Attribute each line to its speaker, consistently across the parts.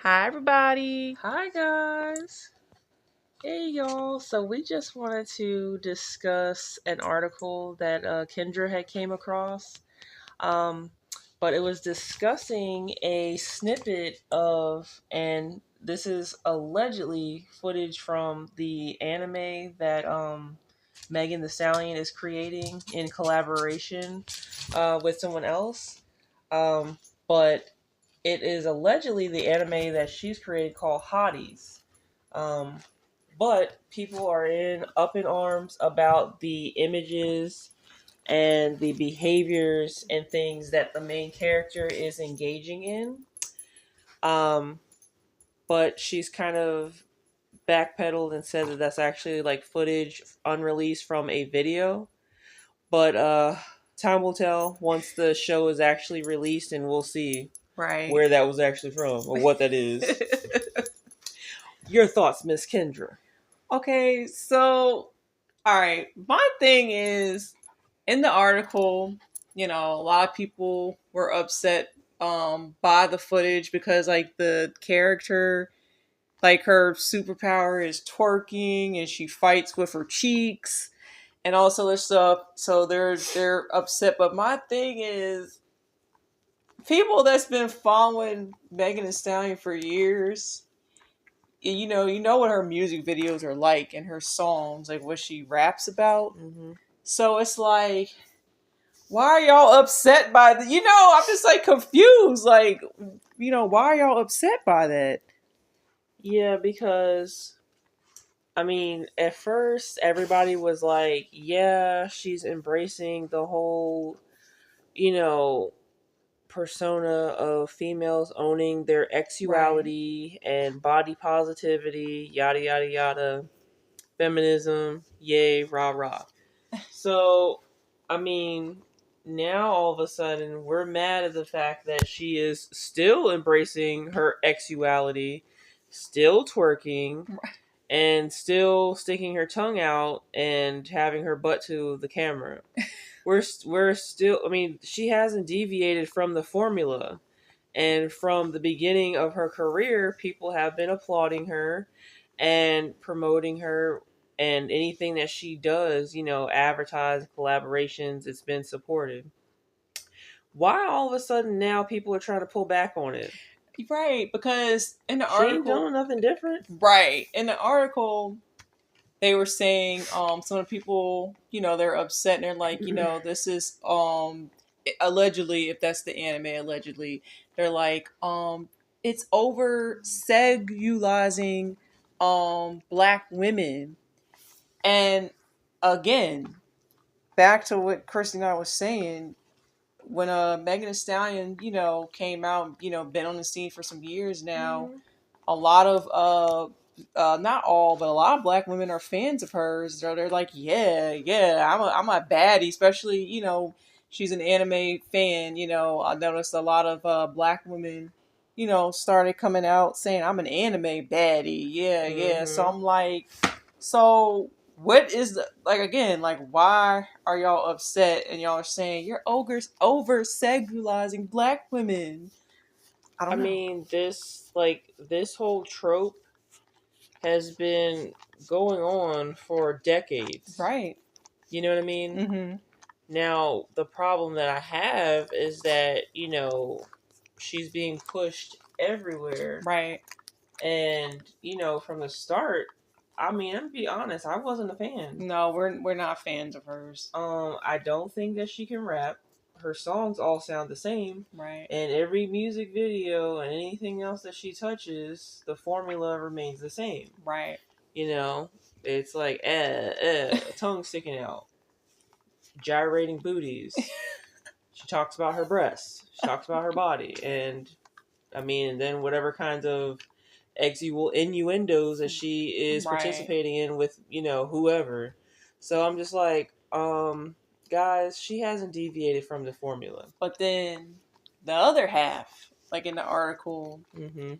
Speaker 1: Hi, everybody.
Speaker 2: Hi guys. Hey y'all. So we just wanted to discuss an article that Kendra had came across. Um, but it was discussing a snippet of, and this is allegedly footage from the anime that Megan Thee Stallion is creating in collaboration with someone else. But it is allegedly the anime that she's created called Hotties. Um, but people are up in arms about the images and the behaviors and things that the main character is engaging in. Um, but she's kind of backpedaled and said that that's actually like footage unreleased from a video. But time will tell once the show is actually released, and we'll see
Speaker 1: Right.
Speaker 2: where that was actually from or what that is. Your thoughts, Miss Kendra?
Speaker 1: Okay, so, all right. My thing is, in the article, a lot of people were upset by the footage because, like, the character, like, her superpower is twerking and she fights with her cheeks and all this other stuff. So they're upset. But my thing is, people that's been following Megan Thee Stallion for years, you know what her music videos are like and her songs, like what she raps about.
Speaker 2: Mm-hmm.
Speaker 1: So it's like, why are y'all upset by the? I'm just like confused. Like, why are y'all upset by that?
Speaker 2: Yeah, because I mean, at first everybody was like, yeah, she's embracing the whole, you know, persona of females owning their
Speaker 1: Right.
Speaker 2: sexuality and body positivity, yada, yada, yada, feminism, yay, rah, rah. So, I mean, now all of a sudden we're mad at the fact that she is still embracing her sexuality, still twerking, and still sticking her tongue out and having her butt to the camera. We're still. I mean, she hasn't deviated from the formula, and from the beginning of her career, people have been applauding her and promoting her, and anything that she does, advertise collaborations, it's been supported. Why all of a sudden now people are trying to pull back on it?
Speaker 1: Right, because in the
Speaker 2: She ain't
Speaker 1: article,
Speaker 2: doing nothing different.
Speaker 1: right, in the article, they were saying some of the people, they're upset and they're like, this is allegedly, if that's the anime, allegedly, they're like, it's over sexualizing black women. And again, back to what Kirsty and I was saying, when Megan Thee Stallion, came out, been on the scene for some years now,
Speaker 2: Mm-hmm.
Speaker 1: a lot of not all, but a lot of black women are fans of hers. So they're like, yeah, I'm a baddie, especially, she's an anime fan. I noticed a lot of black women, started coming out saying I'm an anime baddie. Yeah. So
Speaker 2: Mm-hmm.
Speaker 1: I'm like, so what is the, like, again, like, why are y'all upset and y'all are saying you're ogres over sexualizing black women? I
Speaker 2: I
Speaker 1: don't know.
Speaker 2: mean, this whole trope has been going on for decades.
Speaker 1: Right.
Speaker 2: You know what I mean?
Speaker 1: Mm-hmm.
Speaker 2: Now, the problem that I have is that, she's being pushed everywhere.
Speaker 1: Right.
Speaker 2: And, from the start, I mean, I'm gonna be honest, I wasn't a fan.
Speaker 1: No, we're not fans of hers.
Speaker 2: I don't think that she can rap. Her songs all sound the same.
Speaker 1: Right.
Speaker 2: And every music video and anything else that she touches, the formula remains the same.
Speaker 1: Right.
Speaker 2: You know, it's like tongue sticking out, gyrating booties. She talks about her breasts. She talks about her body, and I mean, and then whatever kinds of innuendos that she is
Speaker 1: Right.
Speaker 2: participating in with whoever. So I'm just like, guys, she hasn't deviated from the formula.
Speaker 1: But then the other half, like in the article,
Speaker 2: Mm-hmm.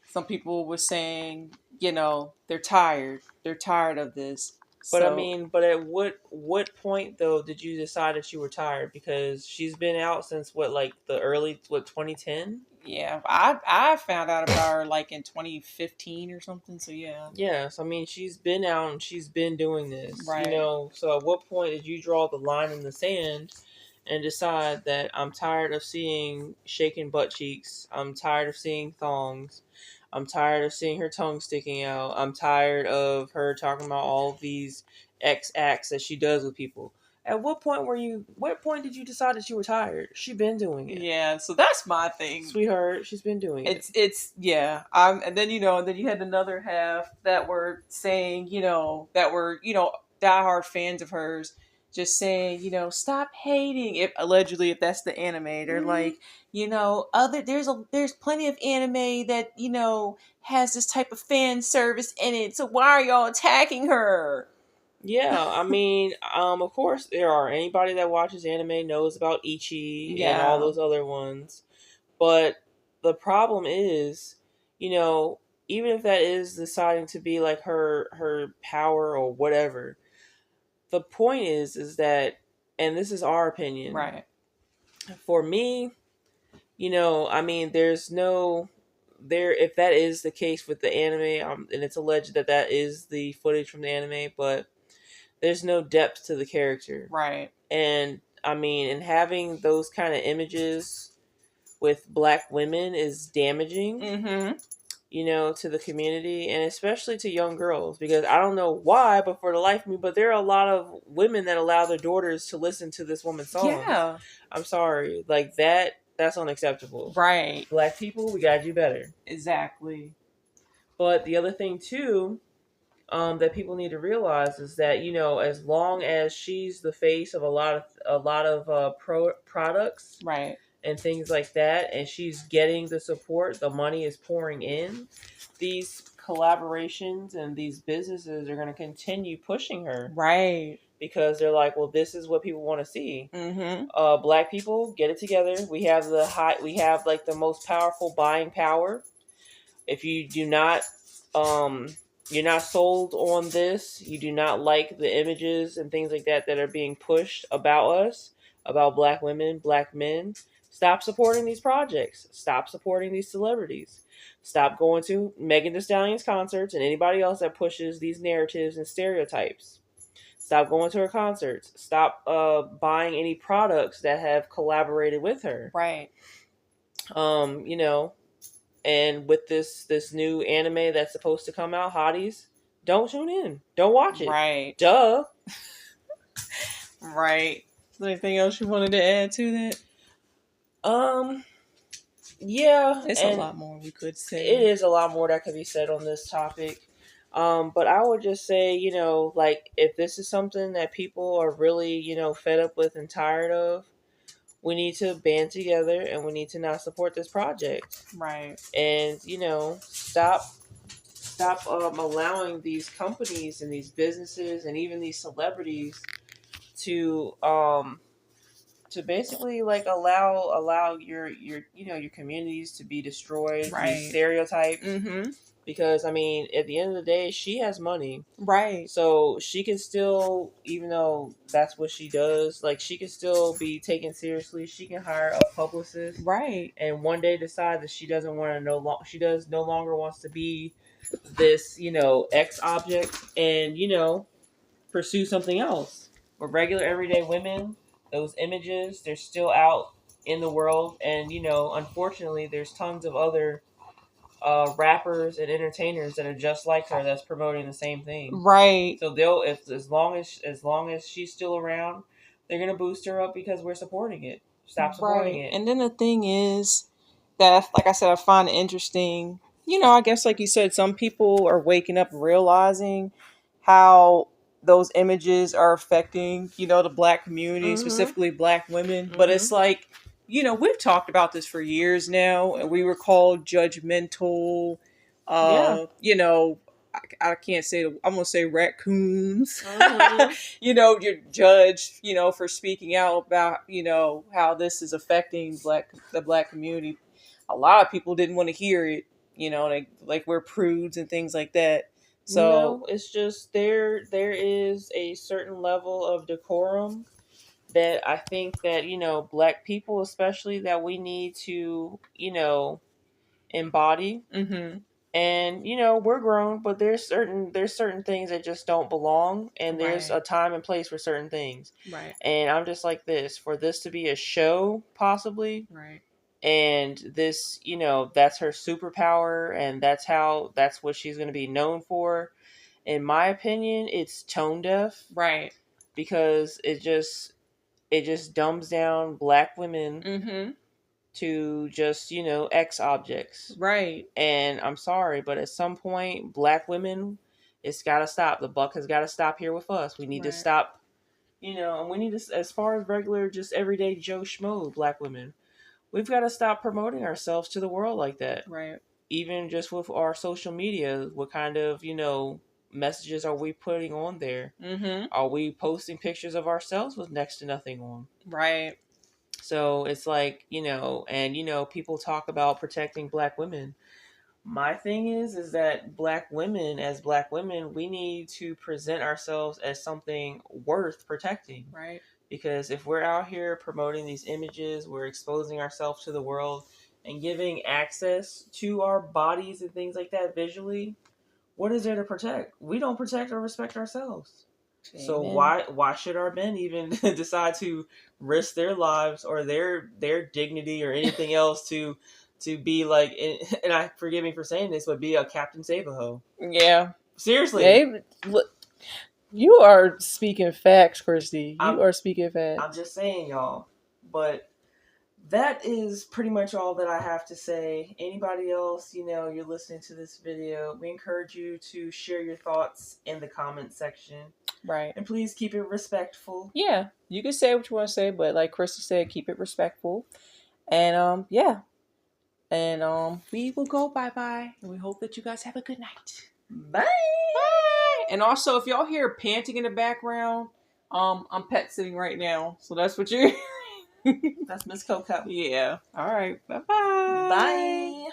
Speaker 1: some people were saying, they're tired. They're tired of this.
Speaker 2: But I
Speaker 1: So
Speaker 2: mean, but at what point though did you decide that you were tired? Because she's been out since what, like the early 2010?
Speaker 1: Yeah, I found out about her like in 2015 or something. So yeah,
Speaker 2: Yes, I mean she's been out and she's been doing this, you
Speaker 1: right,
Speaker 2: know. So at what point did you draw the line in the sand and decide that I'm tired of seeing shaking butt cheeks, I'm tired of seeing thongs, I'm tired of seeing her tongue sticking out, I'm tired of her talking about all of these X acts that she does with people. At what point were you? What point did you decide that you were tired? She been doing it,
Speaker 1: yeah. So that's my thing.
Speaker 2: sweetheart. She's been doing it.
Speaker 1: It's yeah. And then and then you had another half that were saying that were diehard fans of hers. Just saying, stop hating. If allegedly, if that's the anime, they're
Speaker 2: Mm-hmm.
Speaker 1: like, other there's plenty of anime that has this type of fan service in it. So why are y'all attacking her?
Speaker 2: Yeah, I mean, of course, there are anybody that watches anime knows about Ichi and all
Speaker 1: Yeah,
Speaker 2: those other ones, but the problem is, you know, even if that is deciding to be like her power or whatever, the point is that, and this is our opinion.
Speaker 1: right,
Speaker 2: For me, I mean, there's no there if that is the case with the anime, and it's alleged that that is the footage from the anime, but there's no depth to the character.
Speaker 1: right.
Speaker 2: And I mean, and having those kind of images with black women is damaging,
Speaker 1: Mm-hmm.
Speaker 2: to the community and especially to young girls, because I don't know why, but for the life of me, but there are a lot of women that allow their daughters to listen to this woman's songs.
Speaker 1: Yeah,
Speaker 2: I'm sorry, like that's unacceptable.
Speaker 1: right.
Speaker 2: Black people, we gotta do better.
Speaker 1: Exactly.
Speaker 2: But the other thing too, that people need to realize is that as long as she's the face of a lot of products
Speaker 1: Right.
Speaker 2: and things like that, and she's getting the support, the money is pouring in. These collaborations and these businesses are going to continue pushing her
Speaker 1: Right.
Speaker 2: because they're like, well, this is what people want to see.
Speaker 1: Mm-hmm.
Speaker 2: Black people, get it together. We have like the most powerful buying power. If you do not, um, you're not sold on this, you do not like the images and things like that that are being pushed about us, about black women, black men, stop supporting these projects. Stop supporting these celebrities. Stop going to Megan Thee Stallion's concerts and anybody else that pushes these narratives and stereotypes. Stop going to her concerts. Stop buying any products that have collaborated with her.
Speaker 1: Right.
Speaker 2: Um, you know, and with this new anime that's supposed to come out, Hotties, don't tune in. Don't watch it.
Speaker 1: Right.
Speaker 2: Duh.
Speaker 1: Right. Is there anything else you wanted to add to that?
Speaker 2: Um, yeah,
Speaker 1: It's a
Speaker 2: and
Speaker 1: lot more we could say.
Speaker 2: it is a lot more that could be said on this topic. But I would just say, like if this is something that people are really, fed up with and tired of, we need to band together and we need to not support this project.
Speaker 1: Right.
Speaker 2: And, stop allowing these companies and these businesses and even these celebrities to basically like allow your communities to be destroyed,
Speaker 1: Right.
Speaker 2: these stereotypes.
Speaker 1: Mm-hmm.
Speaker 2: Because I mean, at the end of the day, she has money,
Speaker 1: Right.
Speaker 2: so she can still, even though that's what she does, like she can still be taken seriously. She can hire a publicist,
Speaker 1: Right.
Speaker 2: and one day decide that she doesn't want to she does no longer wants to be this X object, and pursue something else. But regular everyday women, those images, they're still out in the world, and unfortunately, there's tons of other rappers and entertainers that are just like her that's promoting the same thing.
Speaker 1: Right.
Speaker 2: So they'll, if as long as she's still around, they're gonna boost her up because we're supporting it. Stop supporting
Speaker 1: Right.
Speaker 2: it.
Speaker 1: And then the thing is that, like I said, I find it interesting. I guess, like you said, some people are waking up and realizing how those images are affecting, the black community,
Speaker 2: Mm-hmm.
Speaker 1: specifically black women. But
Speaker 2: Mm-hmm.
Speaker 1: it's like, we've talked about this for years now, and we were called judgmental.
Speaker 2: Yeah.
Speaker 1: I can't say, I'm gonna say raccoons.
Speaker 2: Mm-hmm.
Speaker 1: You're judged, for speaking out about, how this is affecting the black community. A lot of people didn't want to hear it, like we're prudes and things like that. So
Speaker 2: No, it's just there is a certain level of decorum that I think that, Black people especially, that we need to, embody.
Speaker 1: Mm-hmm.
Speaker 2: And we're grown, but there's certain things that just don't belong, and there's
Speaker 1: Right.
Speaker 2: a time and place for certain things.
Speaker 1: Right.
Speaker 2: And I'm just like, this for this to be a show possibly,
Speaker 1: Right.
Speaker 2: and this, that's her superpower, and that's what she's going to be known for. In my opinion, it's tone deaf.
Speaker 1: Right.
Speaker 2: Because it just dumbs down Black women
Speaker 1: Mm-hmm.
Speaker 2: to just, X objects.
Speaker 1: Right.
Speaker 2: And I'm sorry, but at some point, Black women, it's got to stop. The buck has got to stop here with us. We need to
Speaker 1: Right.
Speaker 2: stop, and we need to, as far as regular, just everyday Joe Schmo Black women, we've got to stop promoting ourselves to the world like that.
Speaker 1: Right.
Speaker 2: Even just with our social media, what kind of, messages are we putting on there?
Speaker 1: Mm-hmm.
Speaker 2: Are we posting pictures of ourselves with next to nothing on?
Speaker 1: Right.
Speaker 2: So it's like, and people talk about protecting Black women. My thing is that as Black women, we need to present ourselves as something worth protecting.
Speaker 1: Right.
Speaker 2: Because if we're out here promoting these images, we're exposing ourselves to the world and giving access to our bodies and things like that visually, what is there to protect? We don't protect or respect ourselves.
Speaker 1: Amen.
Speaker 2: So why should our men even decide to risk their lives or their dignity or anything else to be like, and I forgive me for saying this, but be a Captain Save-A-Ho?
Speaker 1: Yeah.
Speaker 2: Seriously.
Speaker 1: Hey, look, you are speaking facts, Christy. You
Speaker 2: I'm-
Speaker 1: are speaking facts.
Speaker 2: I'm just saying, y'all. But that is pretty much all that I have to say. Anybody else, you're listening to this video, we encourage you to share your thoughts in the comment section.
Speaker 1: Right.
Speaker 2: And please keep it respectful.
Speaker 1: Yeah. You can say what you want to say, but like Christy said, keep it respectful. And yeah. And we will go bye-bye. And we hope that you guys have a good night.
Speaker 2: Bye.
Speaker 1: Bye. And also, if y'all hear panting in the background, I'm pet sitting right now. So that's what you're
Speaker 2: That's Miss Coco.
Speaker 1: Yeah. All right. Bye-bye.
Speaker 2: Bye.